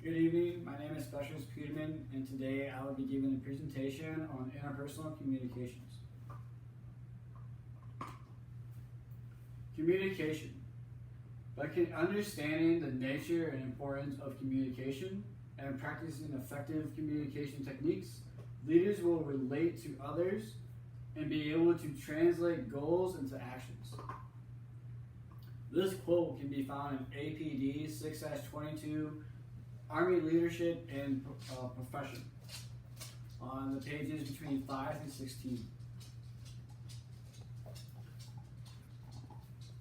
Good evening, my name is Specialist Peterman, and today I will be giving a presentation on interpersonal communications. Communication. By understanding the nature and importance of communication and practicing effective communication techniques, leaders will relate to others and be able to translate goals into actions. This quote can be found in APD 6-22, Army Leadership and Profession, on the pages between 5 and 16.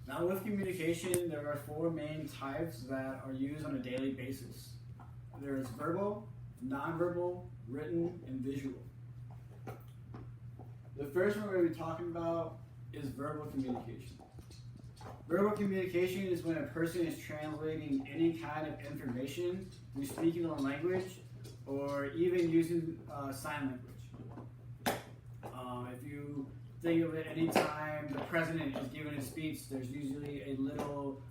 Now, with communication, there are 4 main types that are used on a daily basis. There is verbal, nonverbal, written, and visual. The first one we're going to be talking about is verbal communication. Verbal communication is when a person is translating any kind of information through speaking a language or even using sign language. If you think of it, anytime the president is giving a speech, there's usually a little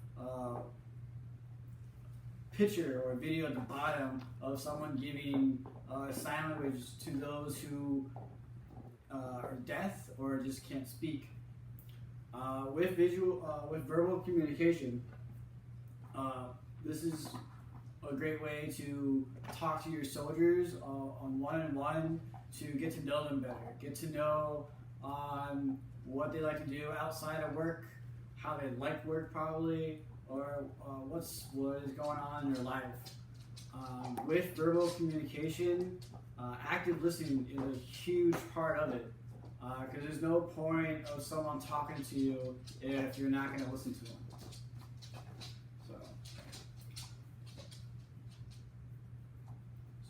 picture or video at the bottom of someone giving sign language to those who are deaf or just can't speak. With verbal communication, this is a great way to talk to your soldiers on one-on-one to get to know them better, get to know what they like to do outside of work, how they like work probably, or what is going on in their life. With verbal communication, active listening is a huge part of it. Because there's no point of someone talking to you if you're not going to listen to them.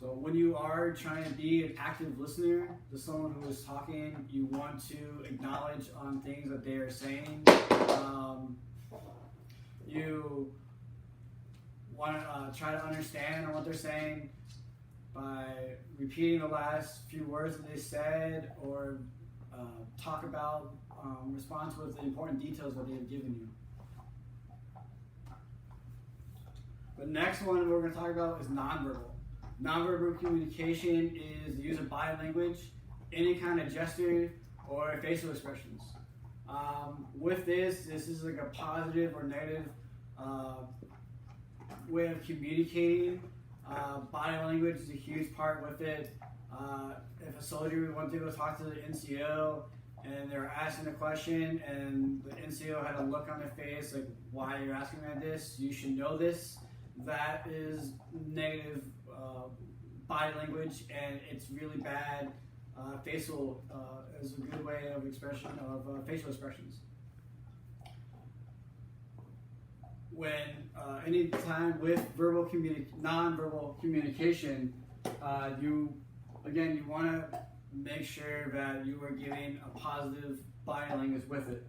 So when you are trying to be an active listener to someone who is talking, you want to acknowledge on things that they are saying. You want to try to understand what they're saying by repeating the last few words that they said, or talk about, respond with the important details that they've given you. The next one we're going to talk about is nonverbal. Nonverbal communication is the use of body language, any kind of gesture, or facial expressions. With this is like a positive or negative way of communicating. Body language is a huge part with it. If a soldier went to go talk to the NCO and they were asking a question and the NCO had a look on their face like, why are you asking me this? You should know this. That is negative body language, and it's really bad. Facial is a good way of expression of facial expressions. When any time with non-verbal communication, you want to make sure that you are giving a positive body language with it.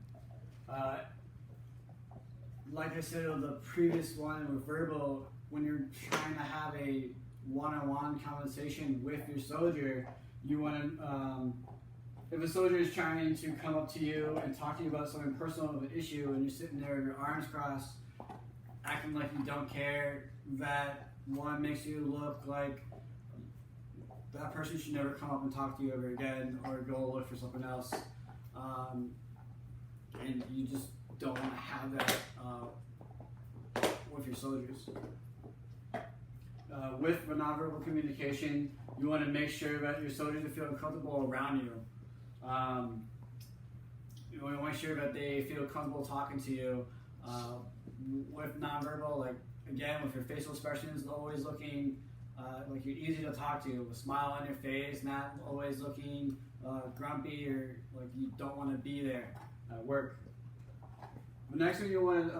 Like I said on the previous one with verbal, when you're trying to have a one-on-one conversation with your soldier, you want to, if a soldier is trying to come up to you and talk to you about something personal of an issue, and you're sitting there with your arms crossed, acting like you don't care, that one makes you look like that person should never come up and talk to you ever again, or go look for something else. And you just don't want to have that with your soldiers. With nonverbal communication, you want to make sure that your soldiers are feeling comfortable around you. You want to make sure that they feel comfortable talking to you. With nonverbal, like again, with your facial expressions, always looking like you're easy to talk to, with a smile on your face, not always looking grumpy or like you don't want to be there at work. The next one you want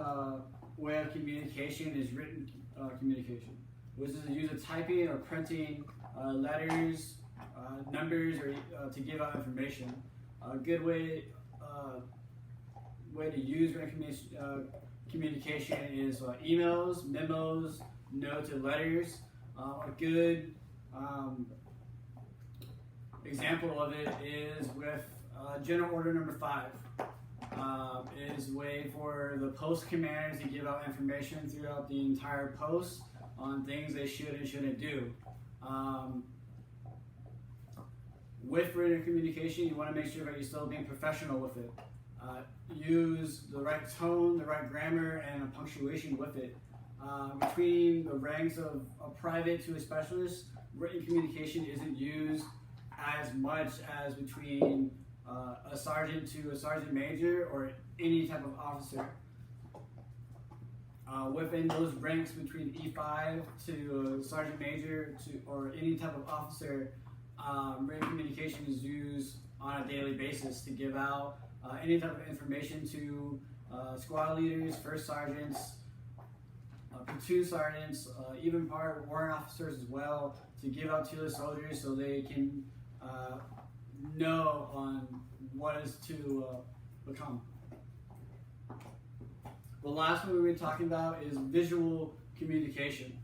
way of communication is written communication, which is the use of typing or printing letters, numbers, or to give out information. A good way to use written communication is emails, memos, notes, and letters. A good example of it is with General Order Number 5. Is a way for the post commanders to give out information throughout the entire post on things they should and shouldn't do. With written communication, you want to make sure that you're still being professional with it. Use the right tone, the right grammar, and a punctuation with it. Between the ranks of a private to a specialist, written communication isn't used as much as between a sergeant to a sergeant major or any type of officer. Within those ranks between E5 to sergeant major or any type of officer, written communication is used on a daily basis to give out any type of information to squad leaders, first sergeants, platoon sergeants, even part warrant officers as well, to give out to the soldiers so they can know on what is to become. The last one we'll be talking about is visual communication.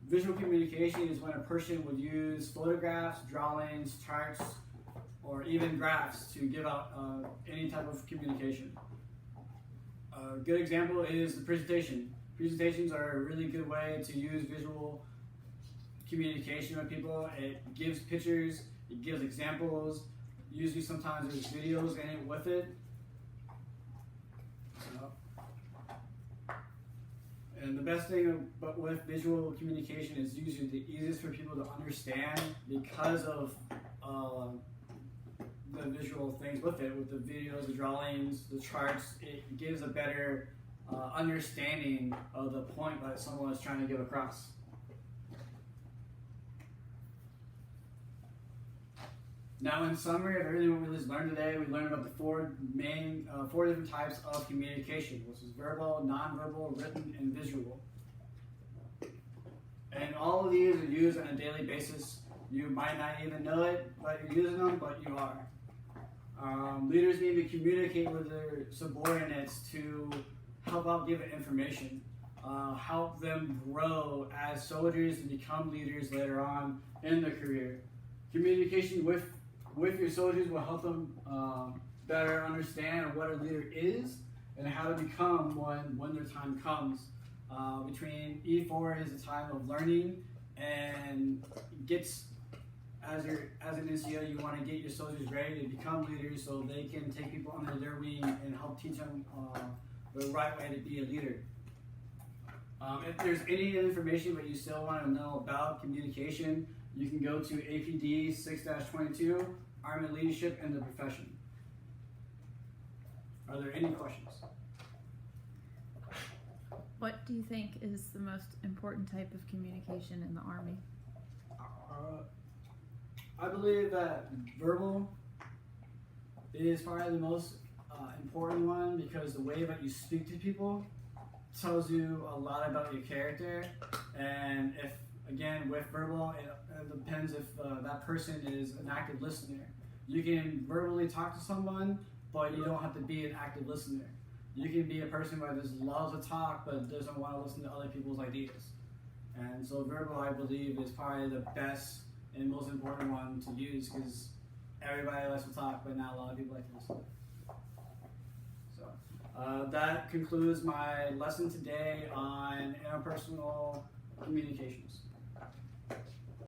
Visual communication is when a person would use photographs, drawings, charts, or even graphs to give out any type of communication. A good example is the presentation. Presentations are a really good way to use visual communication with people. It gives pictures, it gives examples. Usually sometimes there's videos in it with it. And the best thing with visual communication is usually the easiest for people to understand because of the visual things with it, with the videos, the drawings, the charts. It gives a better understanding of the point that someone is trying to get across. Now, in summary of everything we just learned today, we learned about the four different types of communication, which is verbal, nonverbal, written, and visual. And all of these are used on a daily basis. You might not even know it, but you're using them, but you are. Leaders need to communicate with their subordinates to help out give information, help them grow as soldiers and become leaders later on in their career. Communication with your soldiers will help them better understand what a leader is and how to become one when their time comes. Between E4 is a time of learning, and as an NCO, you want to get your soldiers ready to become leaders so they can take people under their wing and help teach them the right way to be a leader. If there's any information that you still want to know about communication, you can go to APD 6-22, Army Leadership and the Profession. Are there any questions? What do you think is the most important type of communication in the Army? I believe that verbal is probably the most important one, because the way that you speak to people tells you a lot about your character. And if, again, with verbal, it depends if that person is an active listener. You can verbally talk to someone, but you don't have to be an active listener. You can be a person who just loves to talk but doesn't want to listen to other people's ideas. And so verbal, I believe, is probably the best and most important one to use, because everybody likes to talk, but not a lot of people like to listen. So that concludes my lesson today on interpersonal communications.